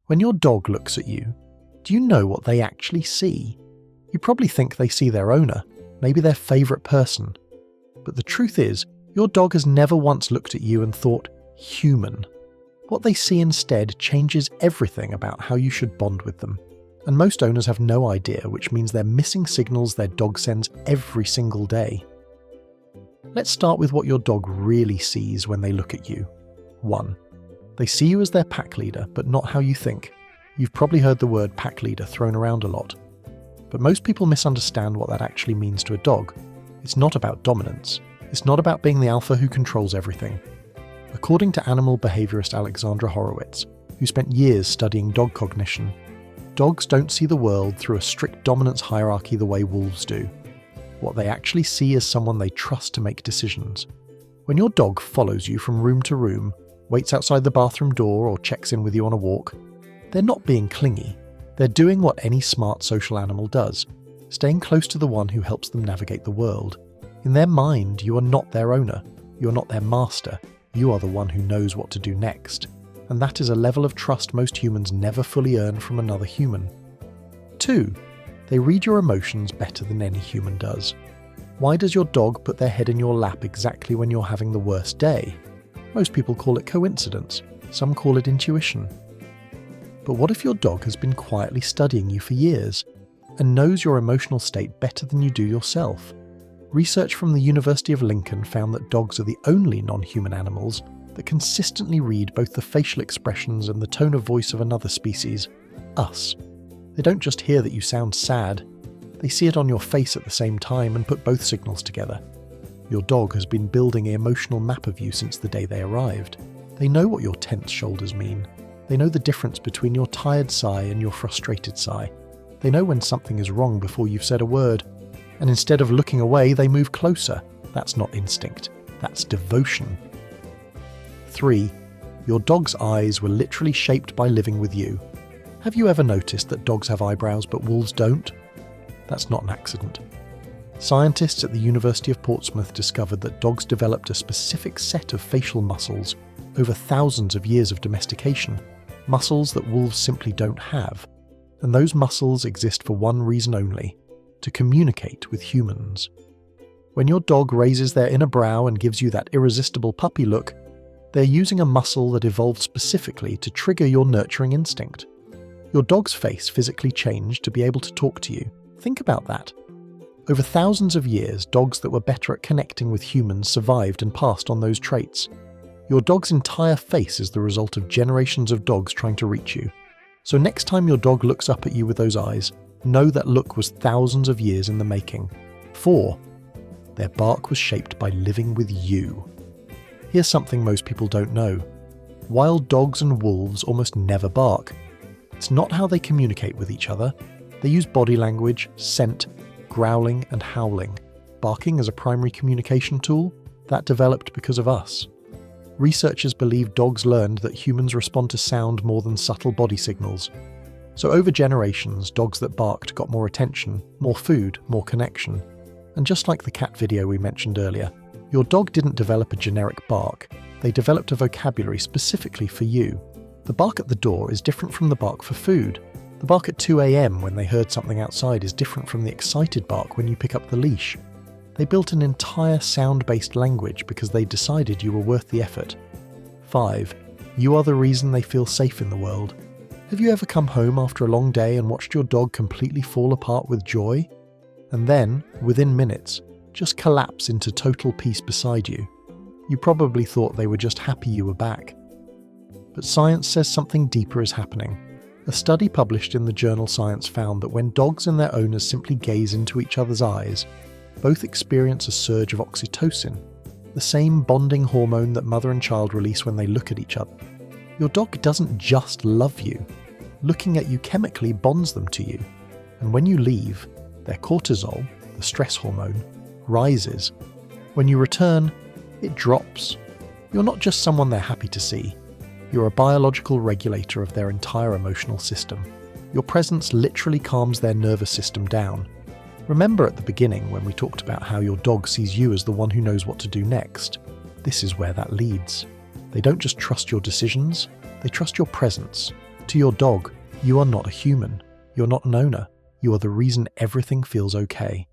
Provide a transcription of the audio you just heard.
When your dog looks at you, do you know what they actually see? You probably think they see their owner, maybe their favourite person. But the truth is, your dog has never once looked at you and thought, human. What they see instead changes everything about how you should bond with them. And most owners have no idea, which means they're missing signals their dog sends every single day. Let's start with what your dog really sees when they look at you. 1. They see you as their pack leader, but not how you think. You've probably heard the word pack leader thrown around a lot. But most people misunderstand what that actually means to a dog. It's not about dominance. It's not about being the alpha who controls everything. According to animal behaviourist Alexandra Horowitz, who spent years studying dog cognition, dogs don't see the world through a strict dominance hierarchy the way wolves do. What they actually see is someone they trust to make decisions. When your dog follows you from room to room, waits outside the bathroom door or checks in with you on a walk, they're not being clingy. They're doing what any smart social animal does, staying close to the one who helps them navigate the world. In their mind, you are not their owner. You're not their master. You are the one who knows what to do next. And that is a level of trust most humans never fully earn from another human. 2. They read your emotions better than any human does. Why does your dog put their head in your lap exactly when you're having the worst day? Most people call it coincidence. Some call it intuition. But what if your dog has been quietly studying you for years and knows your emotional state better than you do yourself? Research from the University of Lincoln found that dogs are the only non-human animals that consistently read both the facial expressions and the tone of voice of another species, us. They don't just hear that you sound sad, they see it on your face at the same time and put both signals together. Your dog has been building an emotional map of you since the day they arrived. They know what your tense shoulders mean. They know the difference between your tired sigh and your frustrated sigh. They know when something is wrong before you've said a word. And instead of looking away, they move closer. That's not instinct. That's devotion. 3. Your dog's eyes were literally shaped by living with you. Have you ever noticed that dogs have eyebrows but wolves don't? That's not an accident. Scientists at the University of Portsmouth discovered that dogs developed a specific set of facial muscles over thousands of years of domestication, muscles that wolves simply don't have. And those muscles exist for one reason only: to communicate with humans. When your dog raises their inner brow and gives you that irresistible puppy look, they're using a muscle that evolved specifically to trigger your nurturing instinct. Your dog's face physically changed to be able to talk to you. Think about that. Over thousands of years, dogs that were better at connecting with humans survived and passed on those traits. Your dog's entire face is the result of generations of dogs trying to reach you. So next time your dog looks up at you with those eyes, know that look was thousands of years in the making. 4. Their bark was shaped by living with you. Here's something most people don't know. Wild dogs and wolves almost never bark. It's not how they communicate with each other. They use body language, scent, growling and howling. Barking as a primary communication tool, that developed because of us. Researchers believe dogs learned that humans respond to sound more than subtle body signals. So over generations, dogs that barked got more attention, more food, more connection. And just like the cat video we mentioned earlier, your dog didn't develop a generic bark. They developed a vocabulary specifically for you. The bark at the door is different from the bark for food. The bark at 2 a.m. when they heard something outside is different from the excited bark when you pick up the leash. They built an entire sound-based language because they decided you were worth the effort. 5. You are the reason they feel safe in the world. Have you ever come home after a long day and watched your dog completely fall apart with joy? And then, within minutes, just collapse into total peace beside you? You probably thought they were just happy you were back. But science says something deeper is happening. A study published in the journal Science found that when dogs and their owners simply gaze into each other's eyes, both experience a surge of oxytocin, the same bonding hormone that mother and child release when they look at each other. Your dog doesn't just love you. Looking at you chemically bonds them to you. And when you leave, their cortisol, the stress hormone, rises. When you return, it drops. You're not just someone they're happy to see. You're a biological regulator of their entire emotional system. Your presence literally calms their nervous system down. Remember at the beginning when we talked about how your dog sees you as the one who knows what to do next? This is where that leads. They don't just trust your decisions, they trust your presence. To your dog, you are not a human. You're not an owner. You are the reason everything feels okay.